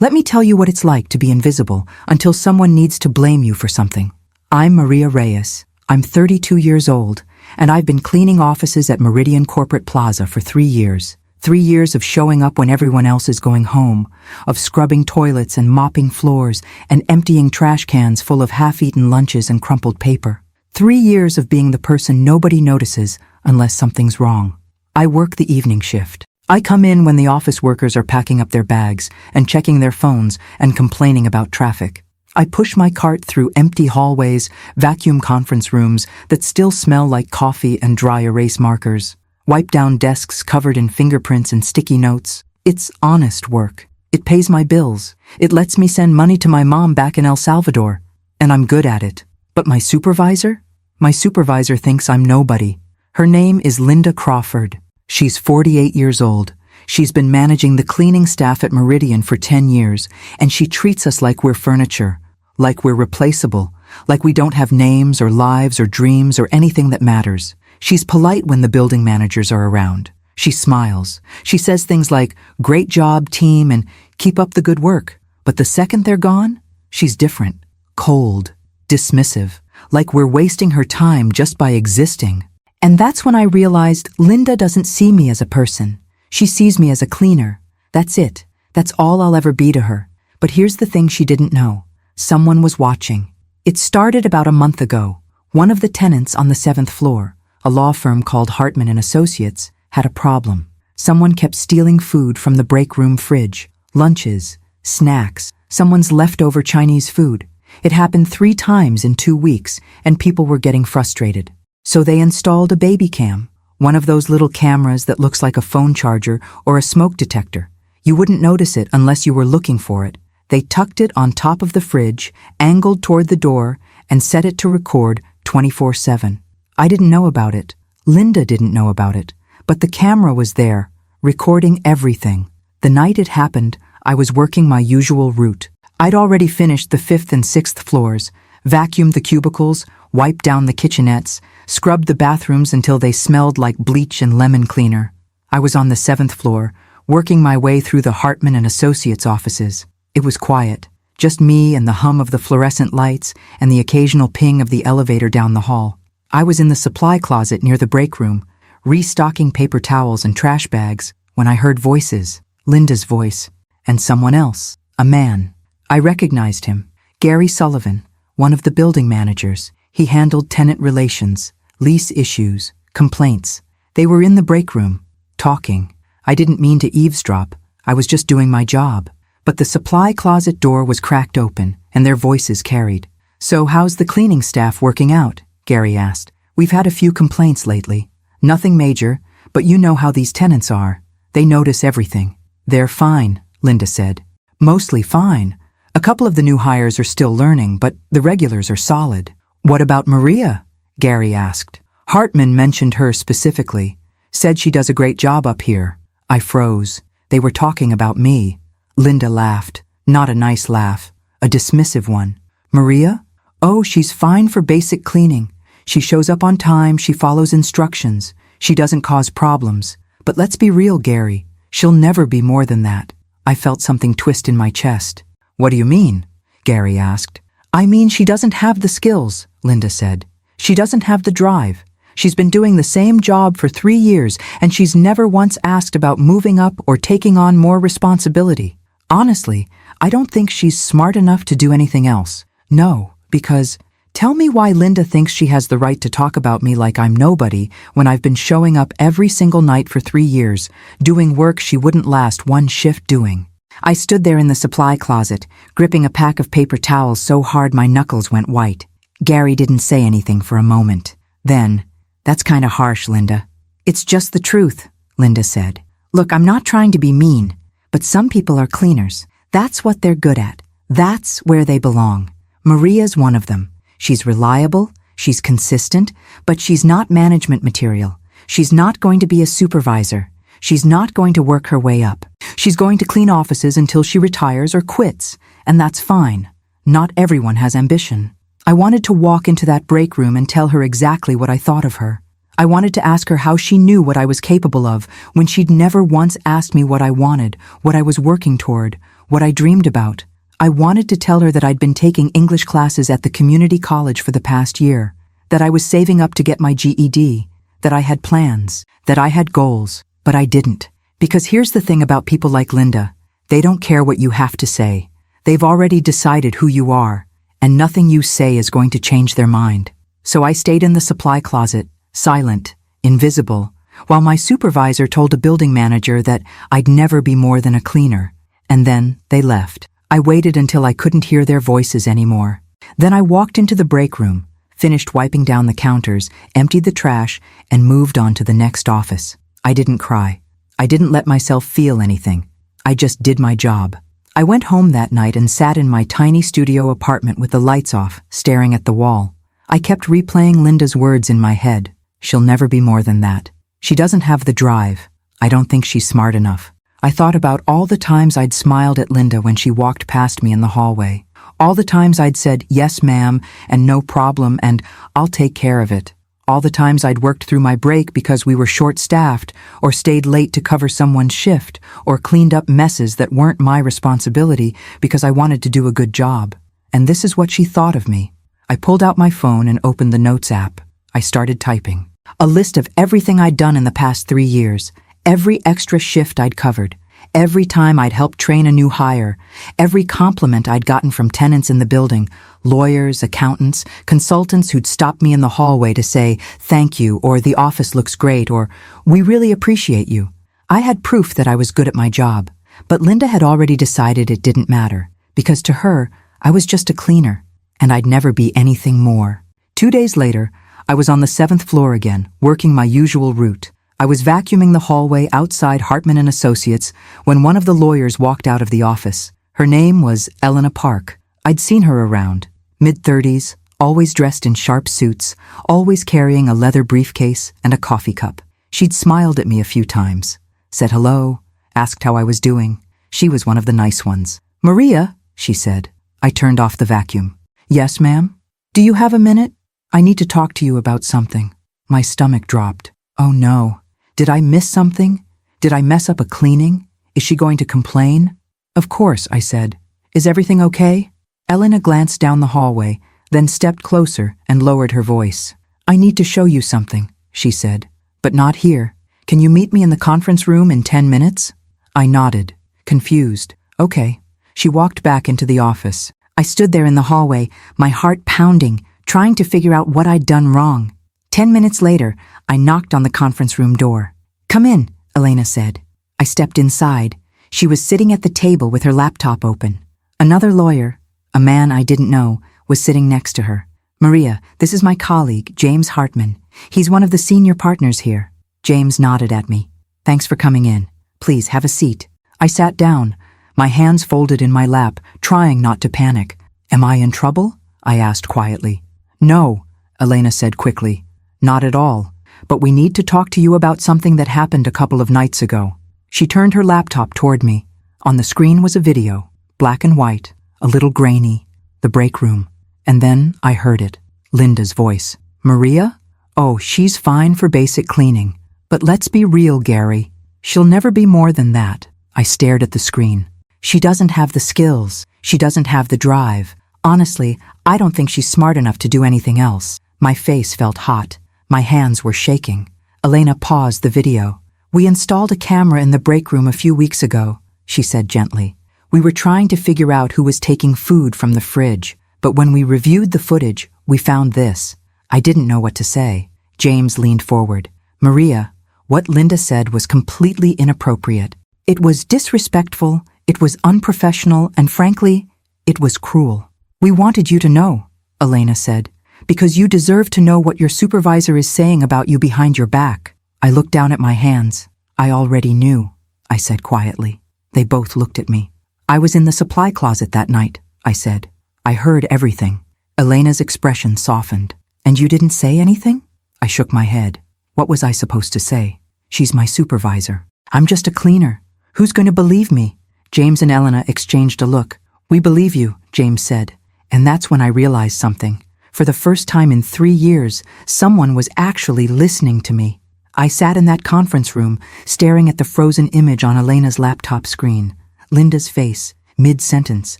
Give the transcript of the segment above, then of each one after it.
Let me tell you what it's like to be invisible until someone needs to blame you for something. I'm Maria Reyes. I'm 32 years old, and I've been cleaning offices at Meridian Corporate Plaza for 3 years. 3 years of showing up when everyone else is going home, of scrubbing toilets and mopping floors and emptying trash cans full of half-eaten lunches and crumpled paper. 3 years of being the person nobody notices unless something's wrong. I work the evening shift. I come in when the office workers are packing up their bags and checking their phones and complaining about traffic. I push my cart through empty hallways, vacuum conference rooms that still smell like coffee and dry erase markers, wipe down desks covered in fingerprints and sticky notes. It's honest work. It pays my bills. It lets me send money to my mom back in El Salvador. And I'm good at it. But my supervisor? My supervisor thinks I'm nobody. Her name is Linda Crawford. She's 48 years old. She's been managing the cleaning staff at Meridian for 10 years, and she treats us like we're furniture, like we're replaceable, like we don't have names or lives or dreams or anything that matters. She's polite when the building managers are around. She smiles. She says things like, "Great job, team," and "Keep up the good work." But the second they're gone, she's different. Cold, dismissive, like we're wasting her time just by existing. And that's when I realized Linda doesn't see me as a person. She sees me as a cleaner. That's it. That's all I'll ever be to her. But here's the thing she didn't know. Someone was watching. It started about a month ago. One of the tenants on the 7th floor, a law firm called Hartman & Associates, had a problem. Someone kept stealing food from the break room fridge, lunches, snacks, someone's leftover Chinese food. It happened 3 times in 2 weeks, and people were getting frustrated. So they installed a baby cam, one of those little cameras that looks like a phone charger or a smoke detector. You wouldn't notice it unless you were looking for it. They tucked it on top of the fridge, angled toward the door, and set it to record 24/7. I didn't know about it. Linda didn't know about it. But the camera was there, recording everything. The night it happened, I was working my usual route. I'd already finished the 5th and 6th floors, vacuumed the cubicles, wiped down the kitchenettes, scrubbed the bathrooms until they smelled like bleach and lemon cleaner. I was on the 7th floor, working my way through the Hartman & Associates offices. It was quiet, just me and the hum of the fluorescent lights and the occasional ping of the elevator down the hall. I was in the supply closet near the break room, restocking paper towels and trash bags, when I heard voices, Linda's voice, and someone else, a man. I recognized him, Gary Sullivan, one of the building managers. He handled tenant relations, lease issues, complaints. They were in the break room, talking. I didn't mean to eavesdrop. I was just doing my job. But the supply closet door was cracked open, and their voices carried. "So how's the cleaning staff working out?" Gary asked. "We've had a few complaints lately. Nothing major, but you know how these tenants are. They notice everything." "They're fine," Linda said. "Mostly fine. A couple of the new hires are still learning, but the regulars are solid." "What about Maria?" Gary asked. Hartman mentioned her specifically. Said she does a great job up here. I froze. They were talking about me. Linda laughed. Not a nice laugh. A dismissive one. "Maria? Oh, she's fine for basic cleaning. She shows up on time, she follows instructions. She doesn't cause problems. But let's be real, Gary. She'll never be more than that." I felt something twist in my chest. "What do you mean?" Gary asked. "I mean she doesn't have the skills," Linda said. "She doesn't have the drive. She's been doing the same job for 3 years, and she's never once asked about moving up or taking on more responsibility. Honestly, I don't think she's smart enough to do anything else. No, because tell me why Linda thinks she has the right to talk about me like I'm nobody when I've been showing up every single night for 3 years, doing work she wouldn't last one shift doing." I stood there in the supply closet, gripping a pack of paper towels so hard my knuckles went white. Gary didn't say anything for a moment. Then, "That's kind of harsh, Linda." "It's just the truth," Linda said. "Look, I'm not trying to be mean, but some people are cleaners. That's what they're good at. That's where they belong. Maria's one of them. She's reliable, she's consistent, but she's not management material. She's not going to be a supervisor. She's not going to work her way up. She's going to clean offices until she retires or quits, and that's fine. Not everyone has ambition." I wanted to walk into that break room and tell her exactly what I thought of her. I wanted to ask her how she knew what I was capable of when she'd never once asked me what I wanted, what I was working toward, what I dreamed about. I wanted to tell her that I'd been taking English classes at the community college for the past year, that I was saving up to get my GED, that I had plans, that I had goals, but I didn't. Because here's the thing about people like Linda. They don't care what you have to say. They've already decided who you are, and nothing you say is going to change their mind. So I stayed in the supply closet, silent, invisible, while my supervisor told a building manager that I'd never be more than a cleaner. And then they left. I waited until I couldn't hear their voices anymore. Then I walked into the break room, finished wiping down the counters, emptied the trash, and moved on to the next office. I didn't cry. I didn't let myself feel anything. I just did my job. I went home that night and sat in my tiny studio apartment with the lights off, staring at the wall. I kept replaying Linda's words in my head. She'll never be more than that. She doesn't have the drive. I don't think she's smart enough. I thought about all the times I'd smiled at Linda when she walked past me in the hallway. All the times I'd said, "Yes, ma'am," and "No problem," and "I'll take care of it." All the times I'd worked through my break because we were short-staffed, or stayed late to cover someone's shift, or cleaned up messes that weren't my responsibility because I wanted to do a good job. And this is what she thought of me. I pulled out my phone and opened the Notes app. I started typing. A list of everything I'd done in the past 3 years, every extra shift I'd covered, every time I'd helped train a new hire, every compliment I'd gotten from tenants in the building, lawyers, accountants, consultants who'd stop me in the hallway to say, "Thank you," or "The office looks great," or "We really appreciate you." I had proof that I was good at my job, but Linda had already decided it didn't matter, because to her, I was just a cleaner, and I'd never be anything more. 2 days later, I was on the 7th floor again, working my usual route. I was vacuuming the hallway outside Hartman & Associates when one of the lawyers walked out of the office. Her name was Elena Park. I'd seen her around. Mid-30s, always dressed in sharp suits, always carrying a leather briefcase and a coffee cup. She'd smiled at me a few times, said hello, asked how I was doing. She was one of the nice ones. "Maria," she said. I turned off the vacuum. "Yes, ma'am?" "Do you have a minute? I need to talk to you about something." My stomach dropped. Oh no. Did I miss something? Did I mess up a cleaning? Is she going to complain? "Of course," I said. "Is everything okay?" Elena glanced down the hallway, then stepped closer and lowered her voice. "I need to show you something," she said. "But not here. Can you meet me in the conference room in 10 minutes? I nodded, confused. "Okay." She walked back into the office. I stood there in the hallway, my heart pounding, trying to figure out what I'd done wrong. 10 minutes later, I knocked on the conference room door. "Come in," Elena said. I stepped inside. She was sitting at the table with her laptop open. Another lawyer, a man I didn't know, was sitting next to her. "Maria, this is my colleague, James Hartman. He's one of the senior partners here." James nodded at me. "Thanks for coming in. Please have a seat." I sat down, my hands folded in my lap, trying not to panic. "Am I in trouble?" I asked quietly. "No," Elena said quickly. "Not at all. But we need to talk to you about something that happened a couple of nights ago." She turned her laptop toward me. On the screen was a video, black and white, a little grainy, the break room. And then I heard it, Linda's voice. "Maria? Oh, she's fine for basic cleaning. But let's be real, Gary. She'll never be more than that." I stared at the screen. "She doesn't have the skills. She doesn't have the drive. Honestly, I don't think she's smart enough to do anything else." My face felt hot. My hands were shaking. Elena paused the video. "We installed a camera in the break room a few weeks ago," she said gently. "We were trying to figure out who was taking food from the fridge, but when we reviewed the footage, we found this." I didn't know what to say. James leaned forward. "Maria, what Linda said was completely inappropriate. It was disrespectful, it was unprofessional, and frankly, it was cruel. We wanted you to know," Elena said, "because you deserve to know what your supervisor is saying about you behind your back." I looked down at my hands. "I already knew," I said quietly. They both looked at me. "I was in the supply closet that night," I said. "I heard everything." Elena's expression softened. "And you didn't say anything?" I shook my head. What was I supposed to say? She's my supervisor. I'm just a cleaner. Who's going to believe me? James and Elena exchanged a look. "We believe you," James said. And that's when I realized something. For the first time in 3 years, someone was actually listening to me. I sat in that conference room, staring at the frozen image on Elena's laptop screen. Linda's face, mid-sentence,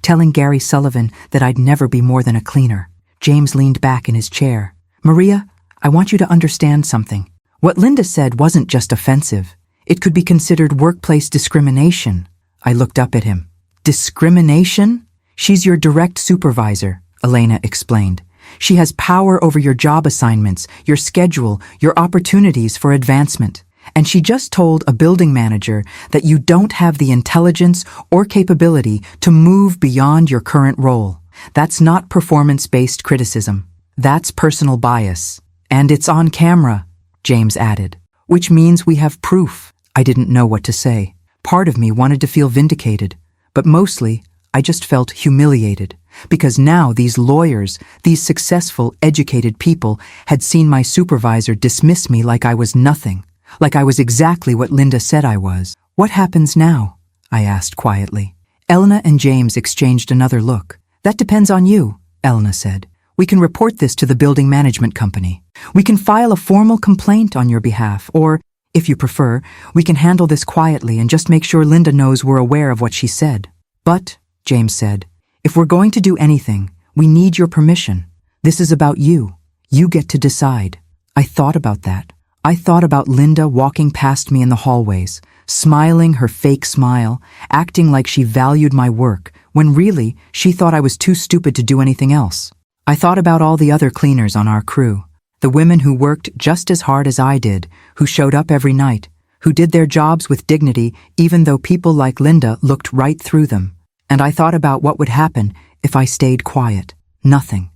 telling Gary Sullivan that I'd never be more than a cleaner. James leaned back in his chair. Maria, I want you to understand something. What Linda said wasn't just offensive. It could be considered workplace discrimination. I looked up at him. Discrimination? She's your direct supervisor, Elena explained. She has power over your job assignments, your schedule, your opportunities for advancement. And she just told a building manager that you don't have the intelligence or capability to move beyond your current role. That's not performance-based criticism. That's personal bias. And it's on camera, James added. Which means we have proof. I didn't know what to say. Part of me wanted to feel vindicated, but mostly I just felt humiliated, because now these lawyers, these successful, educated people, had seen my supervisor dismiss me like I was nothing, like I was exactly what Linda said I was. What happens now? I asked quietly. Elena and James exchanged another look. That depends on you, Elena said. We can report this to the building management company. We can file a formal complaint on your behalf, or, if you prefer, we can handle this quietly and just make sure Linda knows we're aware of what she said. But, James said, if we're going to do anything, we need your permission. This is about you. You get to decide. I thought about that. I thought about Linda walking past me in the hallways, smiling her fake smile, acting like she valued my work, when really she thought I was too stupid to do anything else. I thought about all the other cleaners on our crew, the women who worked just as hard as I did, who showed up every night, who did their jobs with dignity even though people like Linda looked right through them. And I thought about what would happen if I stayed quiet. Nothing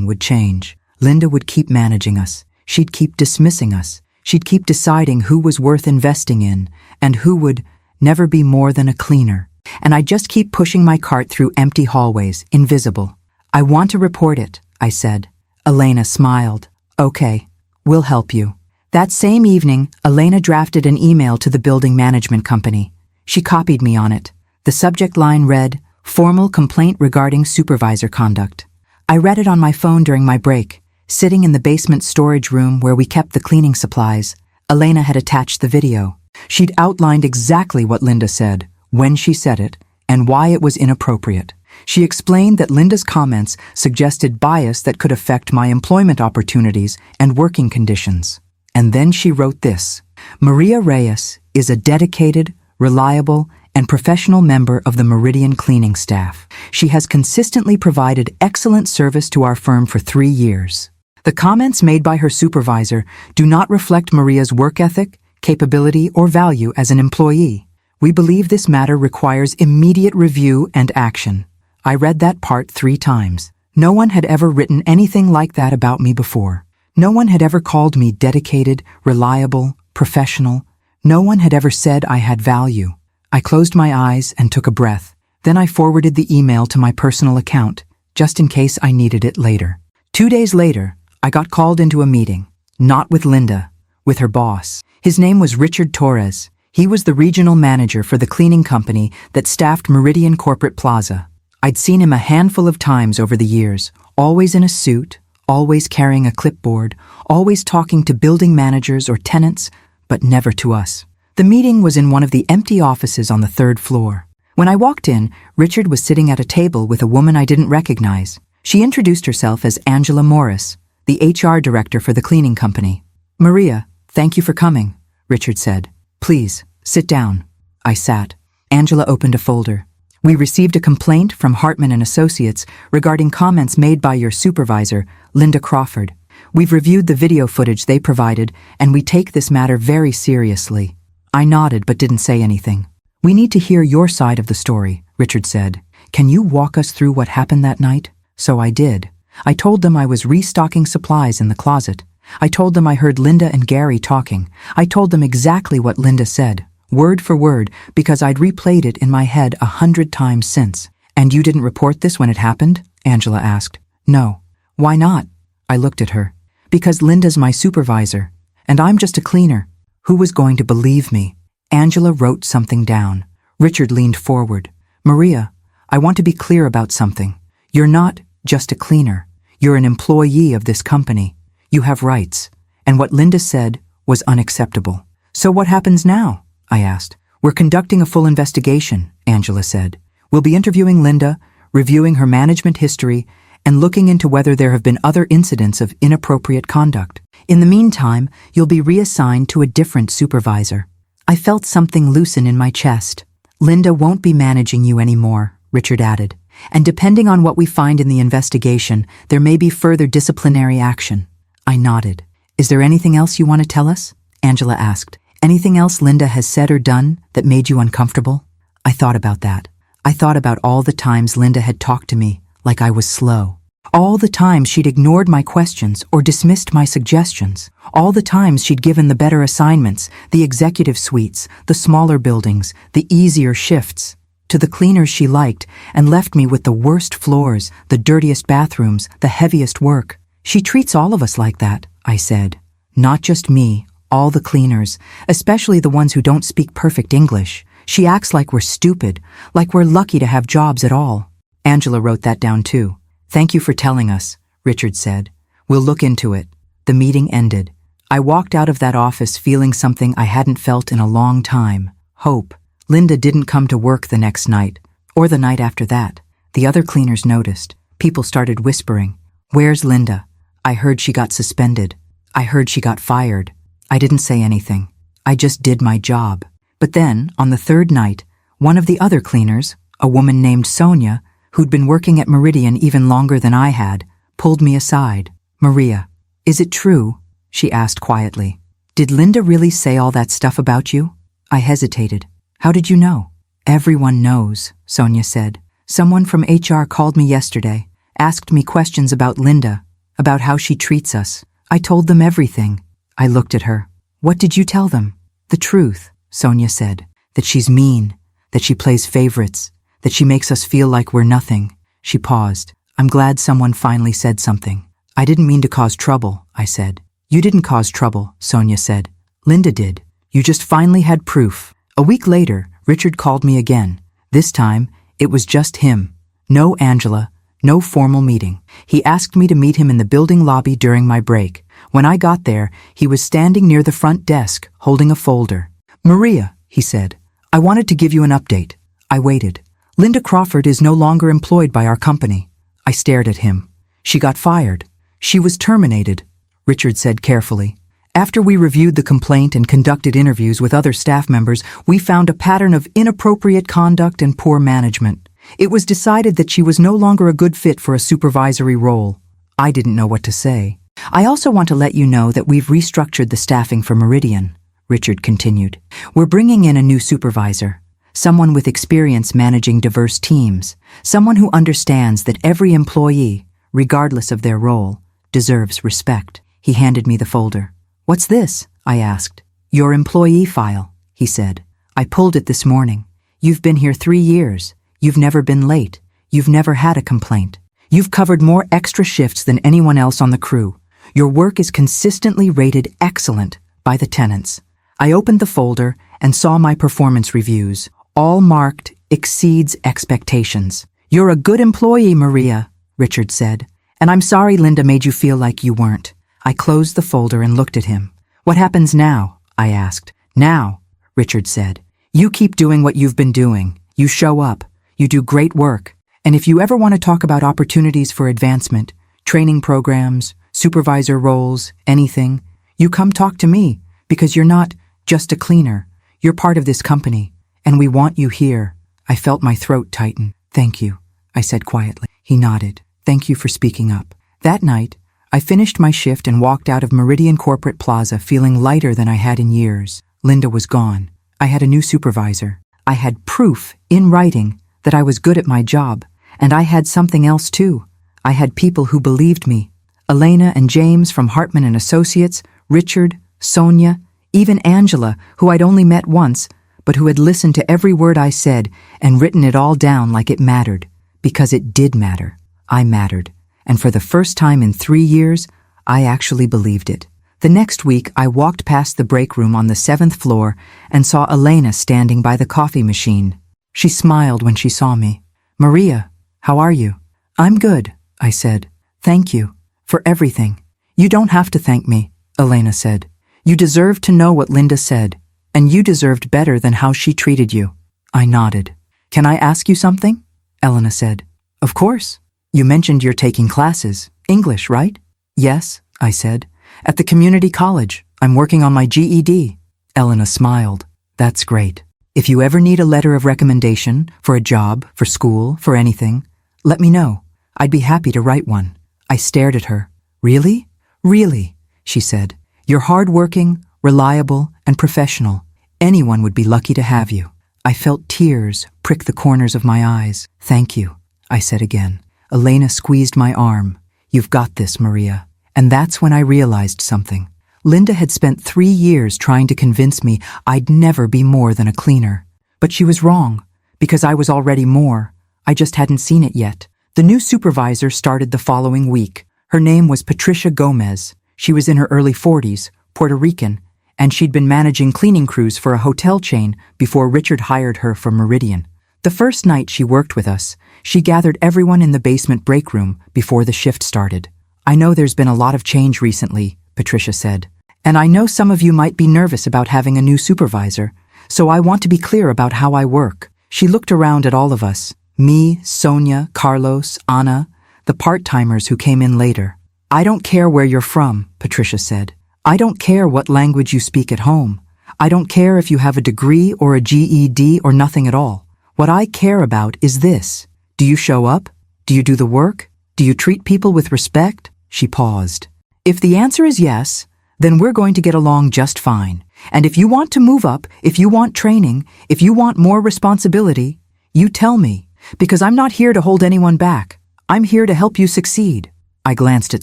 would change. Linda would keep managing us. She'd keep dismissing us. She'd keep deciding who was worth investing in and who would never be more than a cleaner. And I'd just keep pushing my cart through empty hallways, invisible. I want to report it, I said. Elena smiled. Okay, we'll help you. That same evening, Elena drafted an email to the building management company. She copied me on it. The subject line read, "Formal complaint regarding supervisor conduct." I read it on my phone during my break. Sitting in the basement storage room where we kept the cleaning supplies, Elena had attached the video. She'd outlined exactly what Linda said, when she said it, and why it was inappropriate. She explained that Linda's comments suggested bias that could affect my employment opportunities and working conditions. And then she wrote this: Maria Reyes is a dedicated, reliable, and professional member of the Meridian cleaning staff. She has consistently provided excellent service to our firm for 3 years. The comments made by her supervisor do not reflect Maria's work ethic, capability, or value as an employee. We believe this matter requires immediate review and action. I read that part 3 times. No one had ever written anything like that about me before. No one had ever called me dedicated, reliable, professional. No one had ever said I had value. I closed my eyes and took a breath. Then I forwarded the email to my personal account, just in case I needed it later. 2 days later, I got called into a meeting. Not with Linda, with her boss. His name was Richard Torres. He was the regional manager for the cleaning company that staffed Meridian Corporate Plaza. I'd seen him a handful of times over the years, always in a suit, always carrying a clipboard, always talking to building managers or tenants, but never to us. The meeting was in one of the empty offices on the 3rd floor. When I walked in, Richard was sitting at a table with a woman I didn't recognize. She introduced herself as Angela Morris, the HR director for the cleaning company. "Maria, thank you for coming," Richard said. "Please, sit down." I sat. Angela opened a folder. "We received a complaint from Hartman & Associates regarding comments made by your supervisor, Linda Crawford. We've reviewed the video footage they provided, and we take this matter very seriously." I nodded but didn't say anything. "We need to hear your side of the story," Richard said. "Can you walk us through what happened that night?" So I did. I told them I was restocking supplies in the closet. I told them I heard Linda and Gary talking. I told them exactly what Linda said, word for word, because I'd replayed it in my head 100 times since. "And you didn't report this when it happened?" Angela asked. "No." "Why not?" I looked at her. "Because Linda's my supervisor, and I'm just a cleaner. Who was going to believe me?" Angela wrote something down. Richard leaned forward. "Maria, I want to be clear about something. You're not just a cleaner. You're an employee of this company. You have rights. And what Linda said was unacceptable." "So what happens now?" I asked. "We're conducting a full investigation," Angela said. We'll be interviewing Linda, reviewing her management history, and looking into whether there have been other incidents of inappropriate conduct. In the meantime, you'll be reassigned to a different supervisor. I felt something loosen in my chest. Linda won't be managing you anymore, Richard added. And depending on what we find in the investigation, there may be further disciplinary action. I nodded. Is there anything else you want to tell us? Angela asked. Anything else Linda has said or done that made you uncomfortable? I thought about that. I thought about all the times Linda had talked to me like I was slow. All the times she'd ignored my questions or dismissed my suggestions. All the times she'd given the better assignments, the executive suites, the smaller buildings, the easier shifts, to the cleaners she liked, and left me with the worst floors, the dirtiest bathrooms, the heaviest work. She treats all of us like that, I said. Not just me, all the cleaners, especially the ones who don't speak perfect English. She acts like we're stupid, like we're lucky to have jobs at all. Angela wrote that down too. Thank you for telling us, Richard said. We'll look into it. The meeting ended. I walked out of that office feeling something I hadn't felt in a long time. Hope. Linda didn't come to work the next night, or the night after that. The other cleaners noticed. People started whispering. Where's Linda? I heard she got suspended. I heard she got fired. I didn't say anything. I just did my job. But then, on the third night, one of the other cleaners, a woman named Sonia, who'd been working at Meridian even longer than I had, pulled me aside. Maria, is it true? She asked quietly. Did Linda really say all that stuff about you? I hesitated. How did you know? Everyone knows, Sonia said. Someone from HR called me yesterday, asked me questions about Linda, about how she treats us. I told them everything. I looked at her. What did you tell them? The truth, Sonia said. That she's mean, that she plays favorites, that she makes us feel like we're nothing. She paused. I'm glad someone finally said something. I didn't mean to cause trouble, I said. You didn't cause trouble, Sonia said. Linda did. You just finally had proof. A week later, Richard called me again. This time, it was just him. No Angela, no formal meeting. He asked me to meet him in the building lobby during my break. When I got there, he was standing near the front desk, holding a folder. Maria, he said, I wanted to give you an update. I waited. Linda Crawford is no longer employed by our company. I stared at him. She got fired. She was terminated, Richard said carefully. After we reviewed the complaint and conducted interviews with other staff members, we found a pattern of inappropriate conduct and poor management. It was decided that she was no longer a good fit for a supervisory role. I didn't know what to say. I also want to let you know that we've restructured the staffing for Meridian, Richard continued. We're bringing in a new supervisor, someone with experience managing diverse teams, someone who understands that every employee, regardless of their role, deserves respect. He handed me the folder. What's this? I asked. Your employee file, he said. I pulled it this morning. You've been here 3 years. You've never been late. You've never had a complaint. You've covered more extra shifts than anyone else on the crew. Your work is consistently rated excellent by the tenants. I opened the folder and saw my performance reviews, all marked exceeds expectations. You're a good employee, Maria, Richard said, and I'm sorry Linda made you feel like you weren't. I closed the folder and looked at him. What happens now? I asked. Now, Richard said. You keep doing what you've been doing. You show up. You do great work. And if you ever want to talk about opportunities for advancement, training programs, supervisor roles, anything, you come talk to me, because you're not just a cleaner. You're part of this company, and we want you here. I felt my throat tighten. Thank you, I said quietly. He nodded. Thank you for speaking up. That night, I finished my shift and walked out of Meridian Corporate Plaza feeling lighter than I had in years. Linda was gone. I had a new supervisor. I had proof, in writing, that I was good at my job. And I had something else too. I had people who believed me. Elena and James from Hartman and Associates, Richard, Sonia, even Angela, who I'd only met once, but who had listened to every word I said and written it all down like it mattered. Because it did matter. I mattered. And for the first time in 3 years, I actually believed it. The next week, I walked past the break room on the 7th floor and saw Elena standing by the coffee machine. She smiled when she saw me. Maria, how are you? I'm good, I said. Thank you. For everything. You don't have to thank me, Elena said. You deserved to know what Linda said, and you deserved better than how she treated you. I nodded. Can I ask you something? Elena said. Of course. You mentioned you're taking classes. English, right? Yes, I said. At the community college. I'm working on my GED. Elena smiled. That's great. If you ever need a letter of recommendation, for a job, for school, for anything, let me know. I'd be happy to write one. I stared at her. Really? Really, she said. You're hardworking, reliable, and professional. Anyone would be lucky to have you. I felt tears prick the corners of my eyes. Thank you, I said again. Elena squeezed my arm. You've got this, Maria. And that's when I realized something. Linda had spent 3 years trying to convince me I'd never be more than a cleaner. But she was wrong, because I was already more. I just hadn't seen it yet. The new supervisor started the following week. Her name was Patricia Gomez. She was in her early 40s, Puerto Rican, and she'd been managing cleaning crews for a hotel chain before Richard hired her for Meridian. The first night she worked with us, she gathered everyone in the basement break room before the shift started. I know there's been a lot of change recently, Patricia said, and I know some of you might be nervous about having a new supervisor, so I want to be clear about how I work. She looked around at all of us, me, Sonia, Carlos, Anna, the part-timers who came in later. I don't care where you're from, Patricia said. I don't care what language you speak at home. I don't care if you have a degree or a GED or nothing at all. What I care about is this. Do you show up? Do you do the work? Do you treat people with respect? She paused. If the answer is yes, then we're going to get along just fine. And if you want to move up, if you want training, if you want more responsibility, you tell me, because I'm not here to hold anyone back. I'm here to help you succeed. I glanced at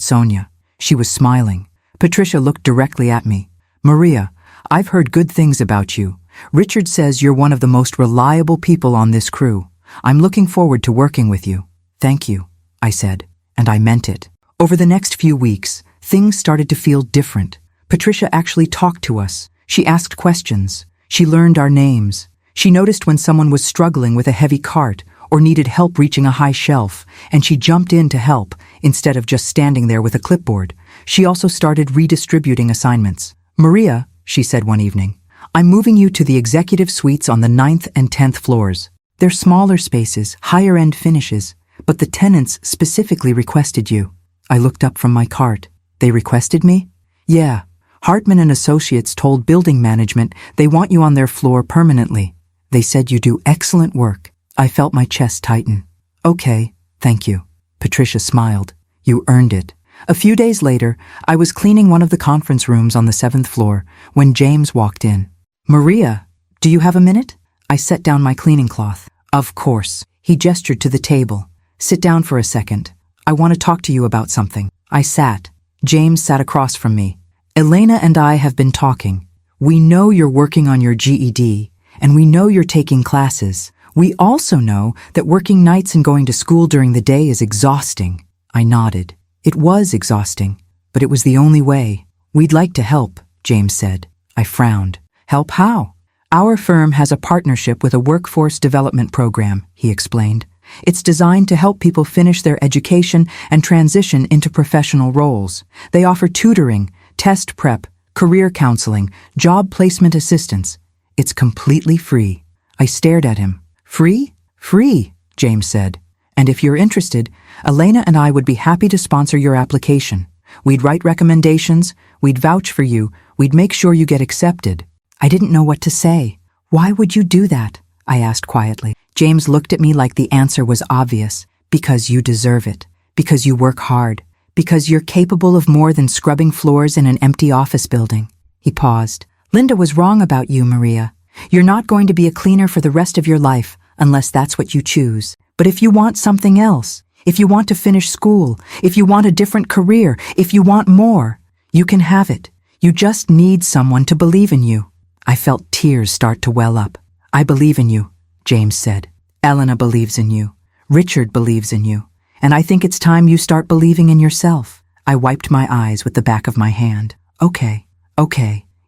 Sonia. She was smiling. Patricia looked directly at me. Maria, I've heard good things about you. Richard says you're one of the most reliable people on this crew. I'm looking forward to working with you. Thank you, I said, and I meant it. Over the next few weeks, things started to feel different. Patricia actually talked to us. She asked questions. She learned our names. She noticed when someone was struggling with a heavy cart or needed help reaching a high shelf, and she jumped in to help instead of just standing there with a clipboard. She also started redistributing assignments. Maria, she said one evening, I'm moving you to the executive suites on the 9th and 10th floors. They're smaller spaces, higher-end finishes, but the tenants specifically requested you. I looked up from my cart. They requested me? Yeah. Hartman and Associates told building management they want you on their floor permanently. They said you do excellent work. I felt my chest tighten. Okay, thank you. Patricia smiled. You earned it. A few days later, I was cleaning one of the conference rooms on the 7th floor when James walked in. Maria, do you have a minute? I set down my cleaning cloth. Of course. He gestured to the table. Sit down for a second. I want to talk to you about something. I sat. James sat across from me. Elena and I have been talking. We know you're working on your GED, and we know you're taking classes. We also know that working nights and going to school during the day is exhausting. I nodded. It was exhausting, but it was the only way. We'd like to help, James said. I frowned. Help how? Our firm has a partnership with a workforce development program, he explained. It's designed to help people finish their education and transition into professional roles. They offer tutoring, test prep, career counseling, job placement assistance. It's completely free. I stared at him. Free? Free, James said. And if you're interested, Elena and I would be happy to sponsor your application. We'd write recommendations, we'd vouch for you, we'd make sure you get accepted. I didn't know what to say. Why would you do that? I asked quietly. James looked at me like the answer was obvious. Because you deserve it. Because you work hard. Because you're capable of more than scrubbing floors in an empty office building. He paused. Linda was wrong about you, Maria. You're not going to be a cleaner for the rest of your life, unless that's what you choose. But if you want something else, if you want to finish school, if you want a different career, if you want more, you can have it. You just need someone to believe in you. I felt tears start to well up. I believe in you, James said. Elena believes in you. Richard believes in you. And I think it's time you start believing in yourself. I wiped my eyes with the back of my hand. Okay.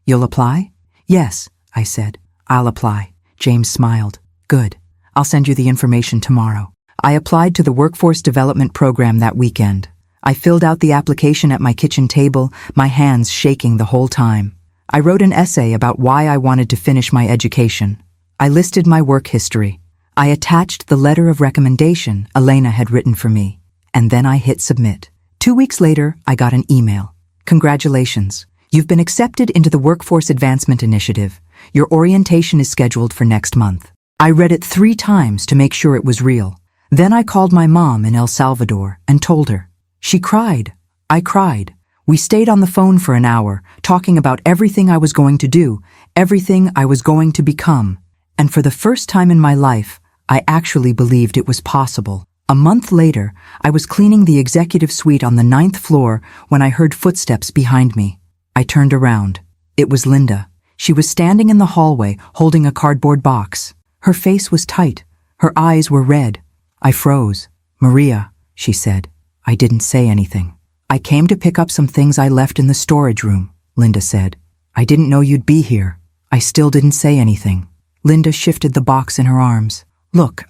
You'll apply? Yes, I said. I'll apply. James smiled. Good. I'll send you the information tomorrow. I applied to the workforce development program that weekend. I filled out the application at my kitchen table, my hands shaking the whole time. I wrote an essay about why I wanted to finish my education. I listed my work history. I attached the letter of recommendation Elena had written for me, and then I hit submit. 2 weeks later, I got an email. Congratulations. You've been accepted into the Workforce Advancement Initiative. Your orientation is scheduled for next month. I read it 3 times to make sure it was real. Then I called my mom in El Salvador and told her. She cried. I cried. We stayed on the phone for an hour, talking about everything I was going to do, everything I was going to become. And for the first time in my life, I actually believed it was possible. A month later, I was cleaning the executive suite on the 9th floor when I heard footsteps behind me. I turned around. It was Linda. She was standing in the hallway, holding a cardboard box. Her face was tight. Her eyes were red. I froze. "Maria," she said. I didn't say anything. "I came to pick up some things I left in the storage room," Linda said. "I didn't know you'd be here." I still didn't say anything. Linda shifted the box in her arms. "Look,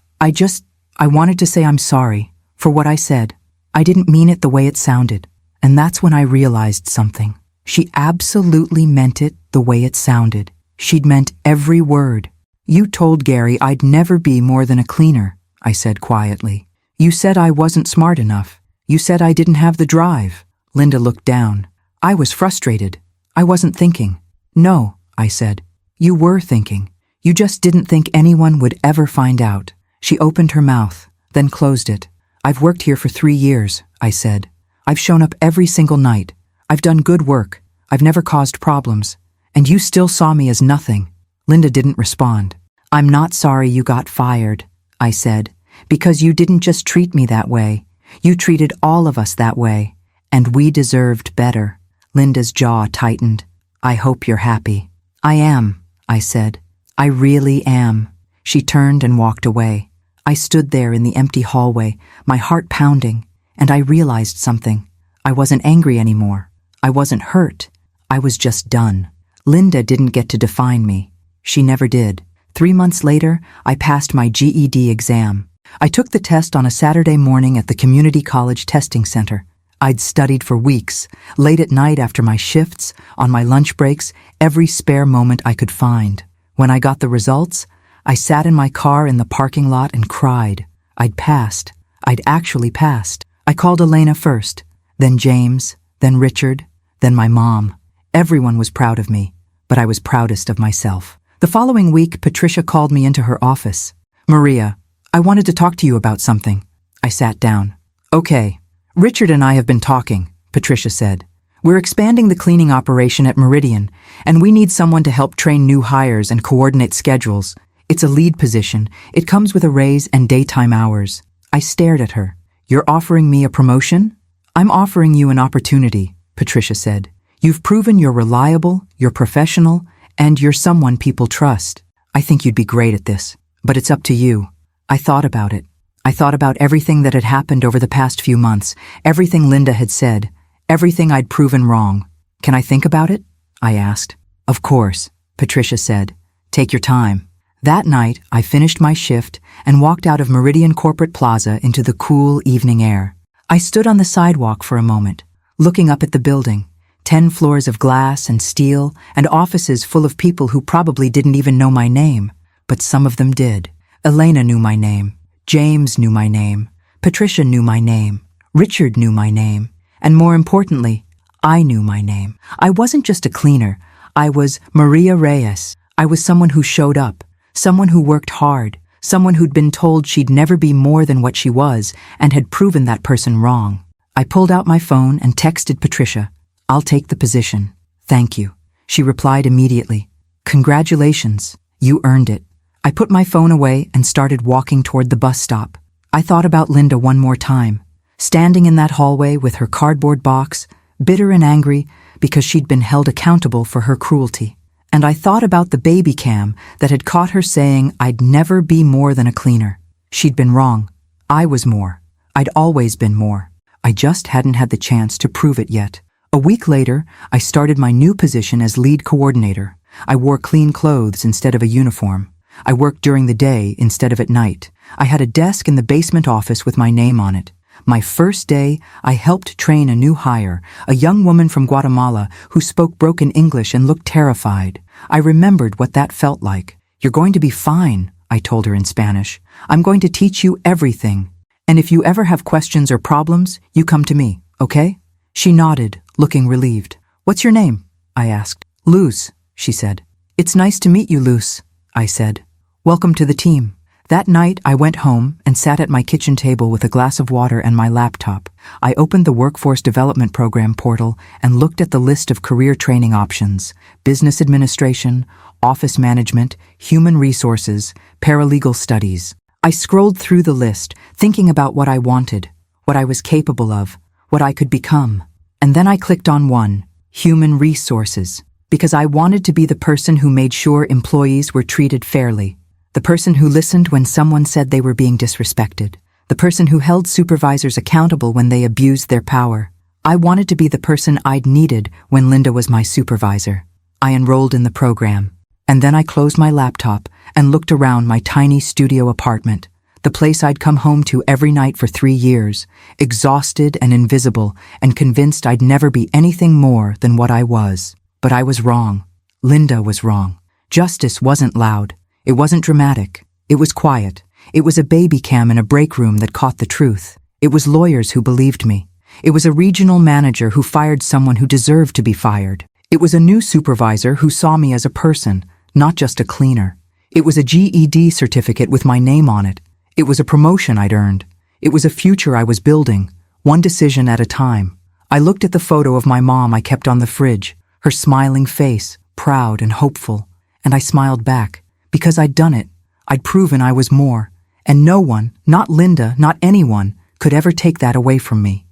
I wanted to say I'm sorry for what I said. I didn't mean it the way it sounded." And that's when I realized something. She absolutely meant it the way it sounded. She'd meant every word. "You told Gary I'd never be more than a cleaner," I said quietly. "You said I wasn't smart enough. You said I didn't have the drive." Linda looked down. I was frustrated. I wasn't thinking. "No," I said. "You were thinking. You just didn't think anyone would ever find out." She opened her mouth, then closed it. "I've worked here for 3 years," I said. "I've shown up every single night. I've done good work. I've never caused problems. And you still saw me as nothing." Linda didn't respond. "I'm not sorry you got fired," I said, "because you didn't just treat me that way. You treated all of us that way. And we deserved better." Linda's jaw tightened. "I hope you're happy." "I am," I said. "I really am." She turned and walked away. I stood there in the empty hallway, my heart pounding, and I realized something. I wasn't angry anymore. I wasn't hurt. I was just done. Linda didn't get to define me. She never did. 3 months later, I passed my GED exam. I took the test on a Saturday morning at the community college testing center. I'd studied for weeks, late at night after my shifts, on my lunch breaks, every spare moment I could find. When I got the results, I sat in my car in the parking lot and cried. I'd passed. I'd actually passed. I called Elena first, then James, then Richard, then my mom. Everyone was proud of me, but I was proudest of myself. The following week, Patricia called me into her office. "Maria, I wanted to talk to you about something." I sat down. "Okay. Richard and I have been talking," Patricia said. "We're expanding the cleaning operation at Meridian, and we need someone to help train new hires and coordinate schedules. It's a lead position. It comes with a raise and daytime hours." I stared at her. "You're offering me a promotion?" "I'm offering you an opportunity," Patricia said. "You've proven you're reliable, you're professional, and you're someone people trust. I think you'd be great at this, but it's up to you." I thought about it. I thought about everything that had happened over the past few months, everything Linda had said, everything I'd proven wrong. "Can I think about it?" I asked. "Of course," Patricia said. "Take your time." That night, I finished my shift and walked out of Meridian Corporate Plaza into the cool evening air. I stood on the sidewalk for a moment, looking up at the building, 10 floors of glass and steel and offices full of people who probably didn't even know my name, but some of them did. Elena knew my name. James knew my name. Patricia knew my name. Richard knew my name. And more importantly, I knew my name. I wasn't just a cleaner. I was Maria Reyes. I was someone who showed up. Someone who worked hard, someone who'd been told she'd never be more than what she was and had proven that person wrong. I pulled out my phone and texted Patricia. "I'll take the position. Thank you." She replied immediately. "Congratulations. You earned it." I put my phone away and started walking toward the bus stop. I thought about Linda one more time, standing in that hallway with her cardboard box, bitter and angry because she'd been held accountable for her cruelty. And I thought about the baby cam that had caught her saying I'd never be more than a cleaner. She'd been wrong. I was more. I'd always been more. I just hadn't had the chance to prove it yet. A week later, I started my new position as lead coordinator. I wore clean clothes instead of a uniform. I worked during the day instead of at night. I had a desk in the basement office with my name on it. My first day, I helped train a new hire, a young woman from Guatemala who spoke broken English and looked terrified. I remembered what that felt like. "You're going to be fine," I told her in Spanish. I'm going to teach you everything. And if you ever have questions or problems, you come to me, okay? She nodded, looking relieved. What's your name? I asked. Luz, she said. It's nice to meet you, Luz, I said. Welcome to the team. That night, I went home and sat at my kitchen table with a glass of water and my laptop. I opened the Workforce Development Program portal and looked at the list of career training options: business administration, office management, human resources, paralegal studies. I scrolled through the list, thinking about what I wanted, what I was capable of, what I could become. And then I clicked on one, human resources, because I wanted to be the person who made sure employees were treated fairly. The person who listened when someone said they were being disrespected. The person who held supervisors accountable when they abused their power. I wanted to be the person I'd needed when Linda was my supervisor. I enrolled in the program. And then I closed my laptop and looked around my tiny studio apartment, the place I'd come home to every night for 3 years, exhausted and invisible and convinced I'd never be anything more than what I was. But I was wrong. Linda was wrong. Justice wasn't loud. It wasn't dramatic. It was quiet. It was a baby cam in a break room that caught the truth. It was lawyers who believed me. It was a regional manager who fired someone who deserved to be fired. It was a new supervisor who saw me as a person, not just a cleaner. It was a GED certificate with my name on it. It was a promotion I'd earned. It was a future I was building, one decision at a time. I looked at the photo of my mom I kept on the fridge, her smiling face, proud and hopeful, and I smiled back. Because I'd done it. I'd proven I was more. And no one, not Linda, not anyone, could ever take that away from me.